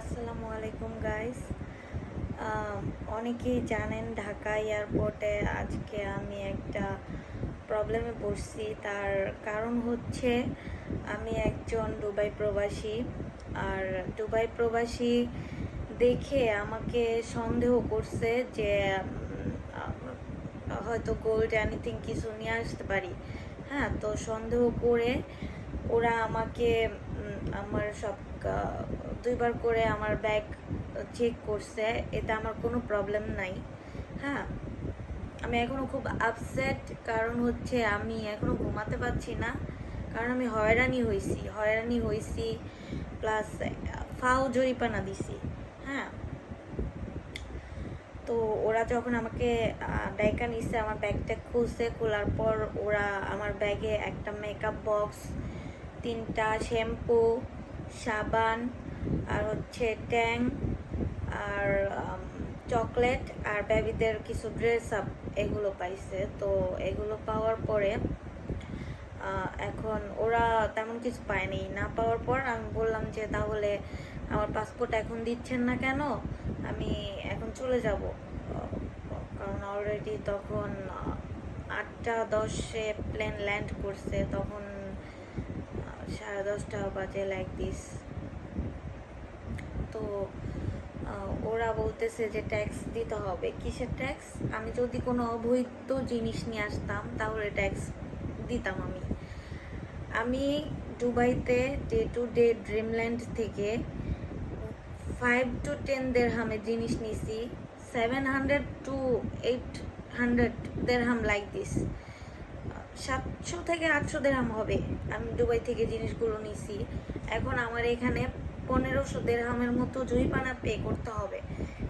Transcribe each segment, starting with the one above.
আসসালামু আলাইকুম গাইস। অনেকেই জানেন ঢাকা এয়ারপোর্টে আজকে আমি একটা প্রবলেমে পড়ছি। তার কারণ হচ্ছে আমি একজন দুবাই প্রবাসী। আর দুবাই প্রবাসী দেখে আমাকে সন্দেহ করছে যে হয়তো গোল্ড এনিথিং কিছু নিয়ে আসতে পারি। হ্যাঁ, তো সন্দেহ করে ওরা আমাকে আমার সব দুইবার করে আমার ব্যাগ চেক করছে। এতে আমার কোনো প্রবলেম নাই। হ্যাঁ, আমি এখনও খুব আপসেট, কারণ হচ্ছে আমি এখনও ঘুমাতে পারছি না, কারণ আমি হয়রানি হয়েছি প্লাস ফাও জরিপানা দিছি। হ্যাঁ, তো ওরা যখন আমাকে ব্যাগটা নিচ্ছে, আমার ব্যাগটা খুলছে, খোলার পর ওরা আমার ব্যাগে একটা মেকআপ বক্স, 3টা শ্যাম্পু, সাবান, আর হচ্ছে ট্যাং, আর চকলেট, আর বেবিদের কিছু ড্রেস আপ, এগুলো পাইছে। তো এগুলো পাওয়ার পরে এখন ওরা তেমন কিছু পায়নি। না পাওয়ার পর আমি বললাম যে তাহলে আমার পাসপোর্ট এখন দিচ্ছেন না কেন, আমি এখন চলে যাব। কারণ অলরেডি তখন 8টা 10-এ প্লেন ল্যান্ড করছে, তখন 10:30 বাজে লাইক দিস। তো ওরা বলতেছে যে ট্যাক্স দিতে হবে। কিসের ট্যাক্স? আমি যদি কোনো অবৈধ জিনিস নিয়ে আসতাম তাহলে ট্যাক্স দিতাম। আমি দুবাইতে ডে টু ডে ড্রিমল্যান্ড থেকে 5 to 10 দেড়হামে জিনিস নিছি, 700 to 800 দেড়হাম লাইক দিস। 700 থেকে 800 দেড়হাম হবে আমি দুবাই থেকে জিনিসগুলো নিছি। এখন আমার এখানে 1500 দেড়হামের মতো জরিমানা পে করতে হবে,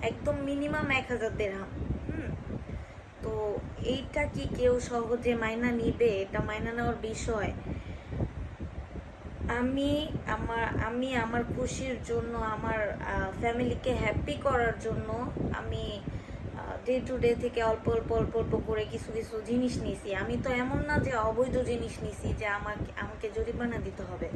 একদম মিনিমাম 1000 দেড়হাম। তো এইটা কি কেউ সহজে মাইনা নিবে? এটা মাইনা নেওয়ার বিষয়। আমি আমার খুশির জন্য, আমার ফ্যামিলিকে হ্যাপি করার জন্য আমি ডে টু ডে থেকে অল্প অল্প অল্প অল্প করে কিছু কিছু জিনিস নিছি। আমি তো এমন না যে অবৈধ জিনিস নিছি যে আমাকে জরিমানা দিতে হবে।